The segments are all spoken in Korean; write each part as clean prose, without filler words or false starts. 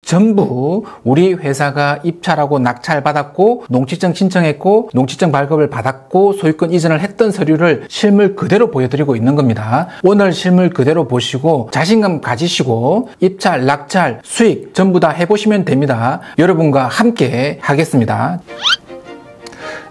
전부 우리 회사가 입찰하고 낙찰받았고 농지증 신청했고 농지증 발급을 받았고 소유권 이전을 했던 서류를 실물 그대로 보여드리고 있는 겁니다. 오늘 실물 그대로 보시고 자신감 가지시고 입찰, 낙찰, 수익 전부 다 해보시면 됩니다. 여러분과 함께 하겠습니다.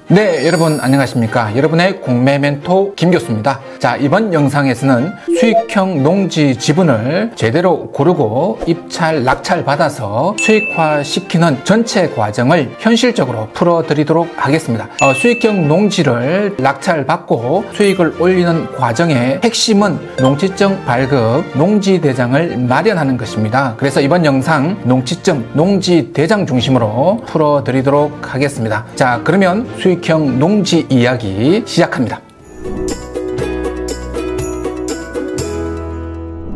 네, 여러분 안녕하십니까? 여러분의 공매 멘토 김 교수입니다. 자, 이번 영상에서는 수익형 농지 지분을 제대로 고르고 입찰, 낙찰 받아서 수익화 시키는 전체 과정을 현실적으로 풀어드리도록 하겠습니다. 수익형 농지를 낙찰 받고 수익을 올리는 과정의 핵심은 농지증 발급, 농지대장을 마련하는 것입니다. 그래서 이번 영상 농지증, 농지대장 중심으로 풀어드리도록 하겠습니다. 자, 그러면 수익형 농지 이야기 시작합니다.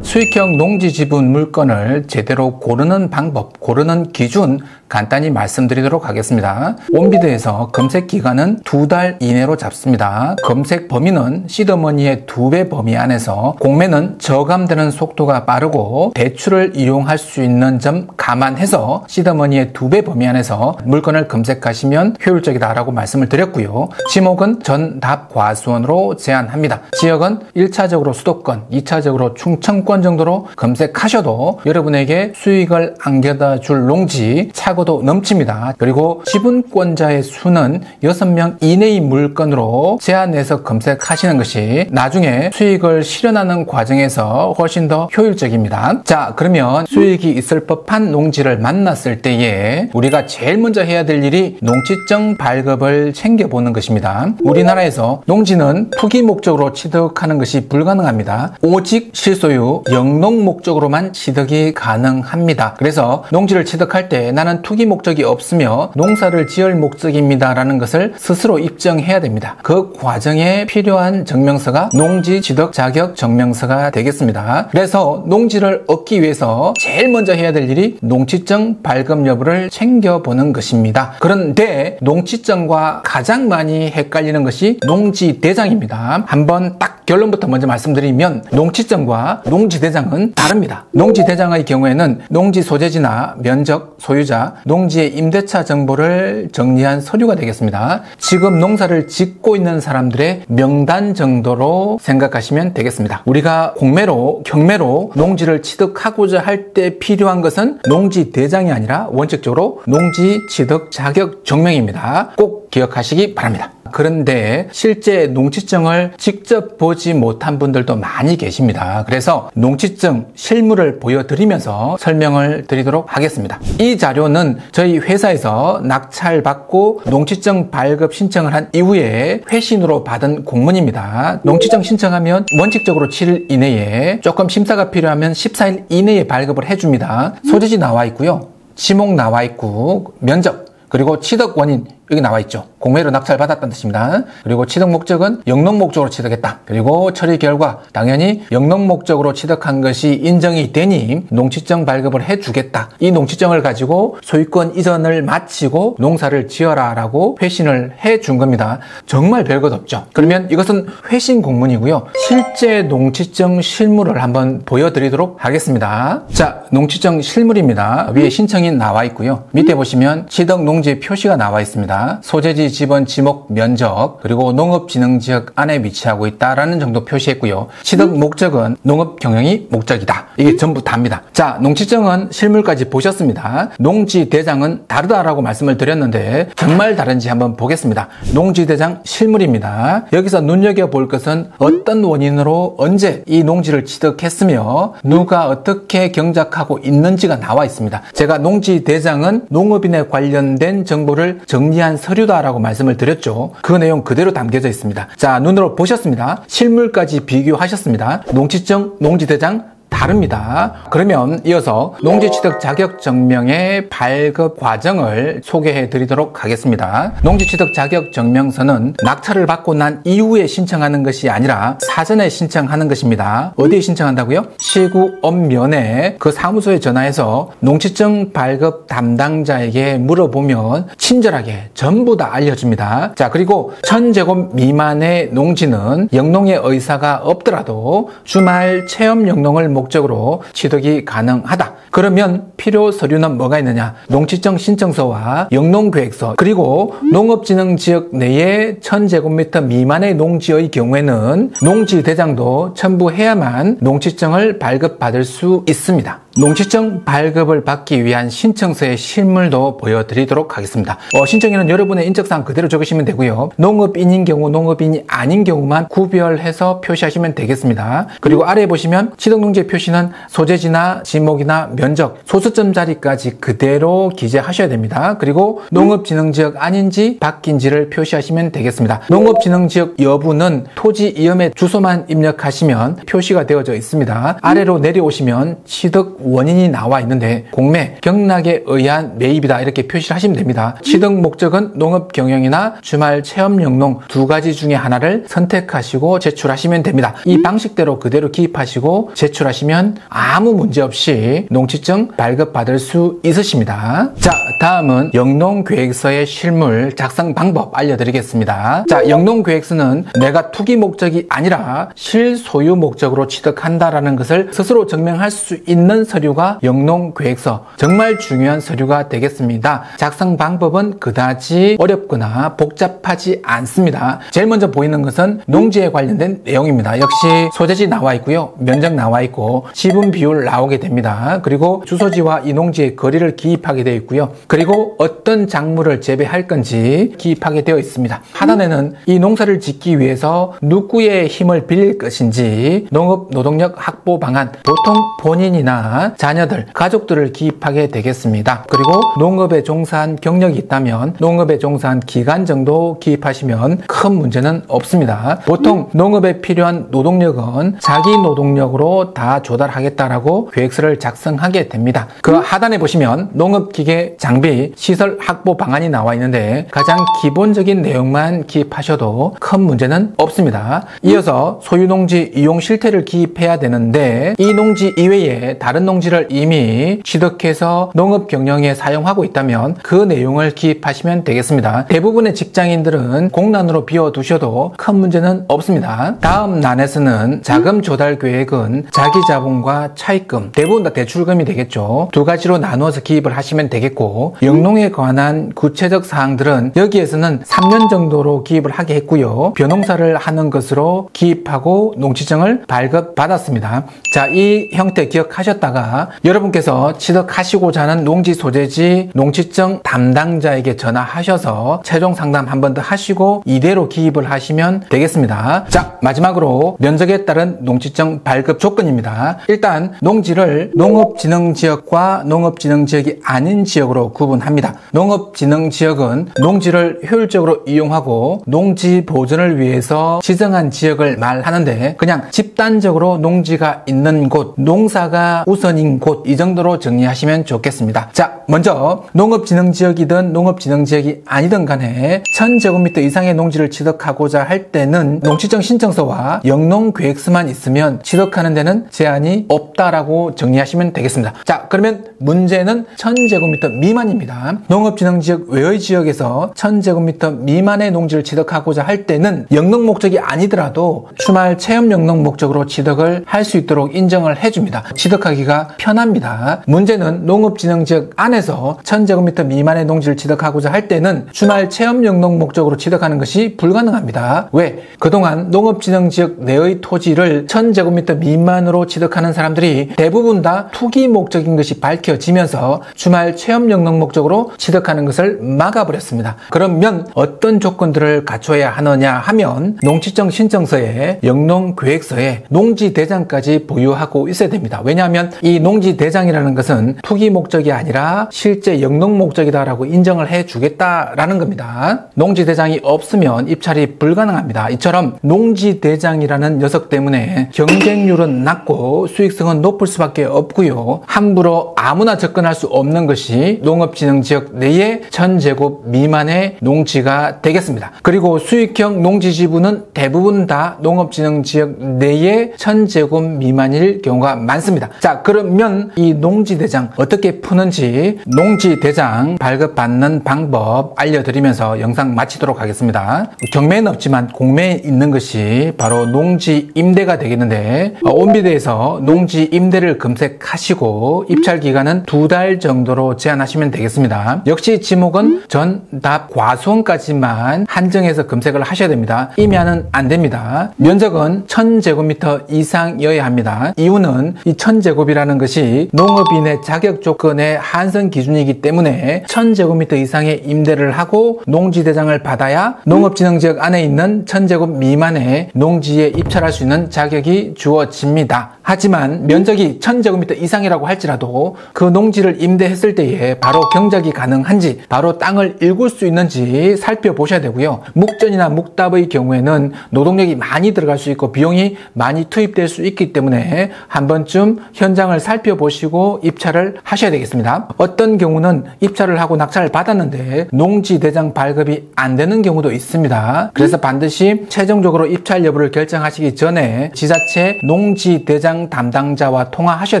수익형 농지 지분 물건을 제대로 고르는 방법, 고르는 기준 간단히 말씀드리도록 하겠습니다. 온비드에서 검색 기간은 2달 이내로 잡습니다. 검색 범위는 시드머니의 2배 범위 안에서 공매는 저감되는 속도가 빠르고 대출을 이용할 수 있는 점 감안해서 시드머니의 2배 범위 안에서 물건을 검색하시면 효율적이다라고 말씀을 드렸고요. 지목은 전답 과수원으로 제한합니다. 지역은 1차적으로 수도권, 2차적으로 충청권 정도로 검색하셔도 여러분에게 수익을 안겨다 줄 농지 차고도 넘칩니다. 그리고 지분권자의 수는 6명 이내의 물건으로 제한해서 검색하시는 것이 나중에 수익을 실현하는 과정에서 훨씬 더 효율적입니다. 자, 그러면 수익이 있을 법한 농지를 만났을 때에 우리가 제일 먼저 해야 될 일이 농지증 발급을 챙겨보는 것입니다. 우리나라에서 농지는 투기 목적으로 취득하는 것이 불가능합니다. 오직 실소유, 영농 목적으로만 취득이 가능합니다. 그래서 농지를 취득할 때 나는 투기 목적이 없으며 농사를 지을 목적입니다 라는 것을 스스로 입증해야 됩니다. 그 과정에 필요한 증명서가 농지 취득 자격 증명서가 되겠습니다. 그래서 농지를 얻기 위해서 제일 먼저 해야 될 일이 농지증 발급 여부를 챙겨보는 것입니다. 그런데 농지증과 가장 많이 헷갈리는 것이 농지대장입니다. 한번 딱 결론부터 먼저 말씀드리면 농지증과 농지대장은 다릅니다. 농지대장의 경우에는 농지 소재지나 면적, 소유자, 농지의 임대차 정보를 정리한 서류가 되겠습니다. 지금 농사를 짓고 있는 사람들의 명단 정도로 생각하시면 되겠습니다. 우리가 공매로, 경매로 농지를 취득하고자 할 때 필요한 것은 농지대장이 아니라 원칙적으로 농지 취득 자격 증명입니다. 꼭 기억하시기 바랍니다. 그런데 실제 농지증을 직접 보지 못한 분들도 많이 계십니다. 그래서 농지증 실물을 보여드리면서 설명을 드리도록 하겠습니다. 이 자료는 저희 회사에서 낙찰받고 농지증 발급 신청을 한 이후에 회신으로 받은 공문입니다. 농지증 신청하면 원칙적으로 7일 이내에, 조금 심사가 필요하면 14일 이내에 발급을 해줍니다. 소재지 나와 있고요. 지목 나와 있고 면적, 그리고 취득 원인 여기 나와 있죠. 공매로 낙찰 받았다는 뜻입니다. 그리고 취득 목적은 영농 목적으로 취득했다. 그리고 처리 결과 당연히 영농 목적으로 취득한 것이 인정이 되니 농지증 발급을 해주겠다. 이 농지증을 가지고 소유권 이전을 마치고 농사를 지어라 라고 회신을 해준 겁니다. 정말 별것 없죠. 그러면 이것은 회신 공문이고요. 실제 농지증 실물을 한번 보여드리도록 하겠습니다. 자, 농지증 실물입니다. 위에 신청인 나와 있고요. 밑에 보시면 취득 농지 표시가 나와 있습니다. 소재지, 지번, 지목, 면적, 그리고 농업진흥지역 안에 위치하고 있다라는 정도 표시했고요. 취득 목적은 농업 경영이 목적이다. 이게 전부 답니다. 자, 농지증은 실물까지 보셨습니다. 농지대장은 다르다라고 말씀을 드렸는데 정말 다른지 한번 보겠습니다. 농지대장 실물입니다. 여기서 눈여겨볼 것은 어떤 원인으로 언제 이 농지를 취득했으며 누가 어떻게 경작하고 있는지가 나와 있습니다. 제가 농지대장은 농업인에 관련된 정보를 정리한 서류다라고 말씀을 드렸죠. 그 내용 그대로 담겨져 있습니다. 자, 눈으로 보셨습니다. 실물까지 비교하셨습니다. 농지증, 농지대장 다릅니다. 그러면 이어서 농지취득 자격증명의 발급 과정을 소개해 드리도록 하겠습니다. 농지취득 자격증명서는 낙찰을 받고 난 이후에 신청하는 것이 아니라 사전에 신청하는 것입니다. 어디에 신청한다고요? 시구읍면에 그 사무소에 전화해서 농지증 발급 담당자에게 물어보면 친절하게 전부 다 알려줍니다. 자, 그리고 1000제곱 미만의 농지는 영농의 의사가 없더라도 주말 체험 영농을 목적으로 취득이 가능하다. 그러면 필요 서류는 뭐가 있느냐? 농지청 신청서와 영농계획서, 그리고 농업진흥지역 내에 1000제곱미터 미만의 농지의 경우에는 농지대장도 첨부해야만 농지증을 발급받을 수 있습니다. 농지증 발급을 받기 위한 신청서의 실물도 보여드리도록 하겠습니다. 신청에는 여러분의 인적사항 그대로 적으시면 되고요. 농업인인 경우, 농업인이 아닌 경우만 구별해서 표시하시면 되겠습니다. 그리고 아래에 보시면 취득농지의 표시는 소재지나 지목이나 면적, 소수점 자리까지 그대로 기재하셔야 됩니다. 그리고 농업진흥지역 아닌지 바뀐지를 표시하시면 되겠습니다. 농업진흥지역 여부는 토지 이음의 주소만 입력하시면 표시가 되어져 있습니다. 아래로 내려오시면 취득 원인이 나와 있는데 공매, 경락에 의한 매입이다 이렇게 표시를 하시면 됩니다. 취득 목적은 농업경영이나 주말 체험 영농 두 가지 중에 하나를 선택하시고 제출하시면 됩니다. 이 방식대로 그대로 기입하시고 제출하시면 아무 문제 없이 농지증 발급받을 수 있으십니다. 자, 다음은 영농계획서의 실물 작성 방법 알려드리겠습니다. 자, 영농계획서는 내가 투기 목적이 아니라 실소유 목적으로 취득한다라는 것을 스스로 증명할 수 있는 서류가 영농계획서, 정말 중요한 서류가 되겠습니다. 작성 방법은 그다지 어렵거나 복잡하지 않습니다. 제일 먼저 보이는 것은 농지에 관련된 내용입니다. 역시 소재지 나와 있고요, 면적 나와 있고 지분 비율 나오게 됩니다. 그리고 주소지와 이 농지의 거리를 기입하게 되어 있고요, 그리고 어떤 작물을 재배할 건지 기입하게 되어 있습니다. 하단에는 이 농사를 짓기 위해서 누구의 힘을 빌릴 것인지, 농업 노동력 확보 방안, 보통 본인이나 자녀들, 가족들을 기입하게 되겠습니다. 그리고 농업에 종사한 경력이 있다면 농업에 종사한 기간 정도 기입하시면 큰 문제는 없습니다. 보통 농업에 필요한 노동력은 자기 노동력으로 다 조달하겠다라고 계획서를 작성하게 됩니다. 그 하단에 보시면 농업기계, 장비, 시설 확보 방안이 나와 있는데 가장 기본적인 내용만 기입하셔도 큰 문제는 없습니다. 이어서 소유농지 이용 실태를 기입해야 되는데 이 농지 이외에 다른 농지를 이미 취득해서 농업 경영에 사용하고 있다면 그 내용을 기입하시면 되겠습니다. 대부분의 직장인들은 공란으로 비워두셔도 큰 문제는 없습니다. 다음 난에서는 자금 조달 계획은 자기 자본과 차입금, 대부분 다 대출금이 되겠죠. 두 가지로 나누어서 기입을 하시면 되겠고, 영농에 관한 구체적 사항들은 여기에서는 3년 정도로 기입을 하게 했고요, 벼농사를 하는 것으로 기입하고 농지증을 발급받았습니다. 자, 이 형태 기억하셨다가 여러분께서 취득하시고자 하는 농지 소재지 농지증 담당자에게 전화하셔서 최종 상담 한 번 더 하시고 이대로 기입을 하시면 되겠습니다. 자, 마지막으로 면적에 따른 농지증 발급 조건입니다. 일단 농지를 농업진흥지역과 농업진흥지역이 아닌 지역으로 구분합니다. 농업진흥지역은 농지를 효율적으로 이용하고 농지 보존을 위해서 지정한 지역을 말하는데, 그냥 집단적으로 농지가 있는 곳, 농사가 우선인 곳, 이 정도로 정리하시면 좋겠습니다. 자, 먼저 농업진흥지역이든 농업진흥지역이 아니든 간에 1000제곱미터 이상의 농지를 취득하고자 할 때는 농지증 신청서와 영농계획서만 있으면 취득하는 데는 제한이 없다라고 정리하시면 되겠습니다. 자, 그러면 문제는 1000제곱미터 미만입니다. 농업진흥지역 외의 지역에서 1000제곱미터 미만의 농지를 취득하고자 할 때는 영농 목적이 아니더라도 주말 체험 영농 목적으로 취득을 할 수 있도록 인정을 해줍니다. 취득하기가 편합니다. 문제는 농업진흥지역 안에서 1000제곱미터 미만의 농지를 취득하고자 할 때는 주말 체험 영농 목적으로 취득하는 것이 불가능합니다. 왜? 그동안 농업진흥지역 내의 토지를 1000제곱미터 미만으로 취득하는 사람들이 대부분 다 투기 목적인 것이 밝혀지면서 주말 체험 영농 목적으로 취득하는 것을 막아버렸습니다. 그러면 어떤 조건들을 갖춰야 하느냐 하면 농지증 신청서에 영농계획서에 농지대장까지 보유하고 있어야 됩니다. 왜냐하면 이 농지대장이라는 것은 투기 목적이 아니라 실제 영농 목적이다라고 인정을 해주겠다라는 겁니다. 농지대장이 없으면 입찰이 불가능합니다. 이처럼 농지대장이라는 녀석 때문에 경쟁률은 낮고 수익성은 높을 수밖에 없고요, 함부로 아무나 접근할 수 없는 것이 농업진흥지역 내에 1000제곱 미만의 농지가 되겠습니다. 그리고 수익형 농지지분은 대부분 다 농업진흥지역 내에 1000제곱 미만일 경우가 많습니다. 자, 그러면 이 농지대장 어떻게 푸는지 농지대장 발급받는 방법 알려드리면서 영상 마치도록 하겠습니다. 경매는 없지만 공매에 있는 것이 바로 농지임대가 되겠는데, 온비드에서 농지임대를 검색하시고 그리고 입찰 기간은 2달 정도로 제한하시면 되겠습니다. 역시 지목은 전답 과수원까지만 한정해서 검색을 하셔야 됩니다. 임야는 안 됩니다. 면적은 1000제곱미터 이상이어야 합니다. 이유는 이 1000제곱이라는 것이 농업인의 자격 조건의 한선 기준이기 때문에 1000제곱미터 이상의 임대를 하고 농지대장을 받아야 농업진흥지역 안에 있는 1000제곱 미만의 농지에 입찰할 수 있는 자격이 주어집니다. 하지만 면적이 1000제곱미터 이상이라고 할지라도 그 농지를 임대했을 때에 바로 경작이 가능한지, 바로 땅을 일굴 수 있는지 살펴보셔야 되고요. 묵전이나 묵답의 경우에는 노동력이 많이 들어갈 수 있고 비용이 많이 투입될 수 있기 때문에 한 번쯤 현장을 살펴보시고 입찰을 하셔야 되겠습니다. 어떤 경우는 입찰을 하고 낙찰을 받았는데 농지대장 발급이 안 되는 경우도 있습니다. 그래서 반드시 최종적으로 입찰 여부를 결정하시기 전에 지자체 농지대장 담당자와 통화하셔야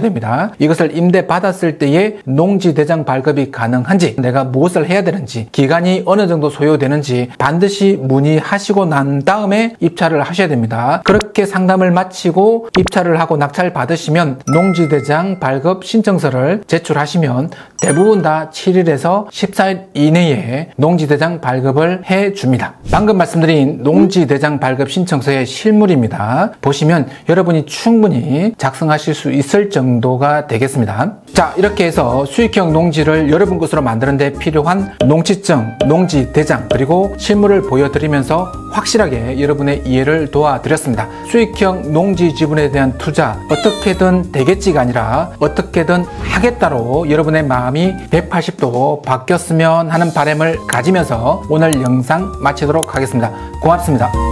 됩니다. 이것을 임대 받았을 때에 농지대장 발급이 가능한지, 내가 무엇을 해야 되는지, 기간이 어느 정도 소요되는지 반드시 문의하시고 난 다음에 입찰을 하셔야 됩니다. 그렇게 상담을 마치고 입찰을 하고 낙찰 받으시면 농지대장 발급 신청서를 제출하시면 대부분 다 7일에서 14일 이내에 농지대장 발급을 해줍니다. 방금 말씀드린 농지대장 발급 신청서의 실물입니다. 보시면 여러분이 충분히 작성하실 수 있을 정도가 되겠습니다. 자, 이렇게 해서 수익형 농지를 여러분 것으로 만드는 데 필요한 농지증, 농지대장, 그리고 실물을 보여드리면서 확실하게 여러분의 이해를 도와드렸습니다. 수익형 농지 지분에 대한 투자, 어떻게든 되겠지가 아니라 어떻게든 하겠다로 여러분의 마음이 180도 바뀌었으면 하는 바람을 가지면서 오늘 영상 마치도록 하겠습니다. 고맙습니다.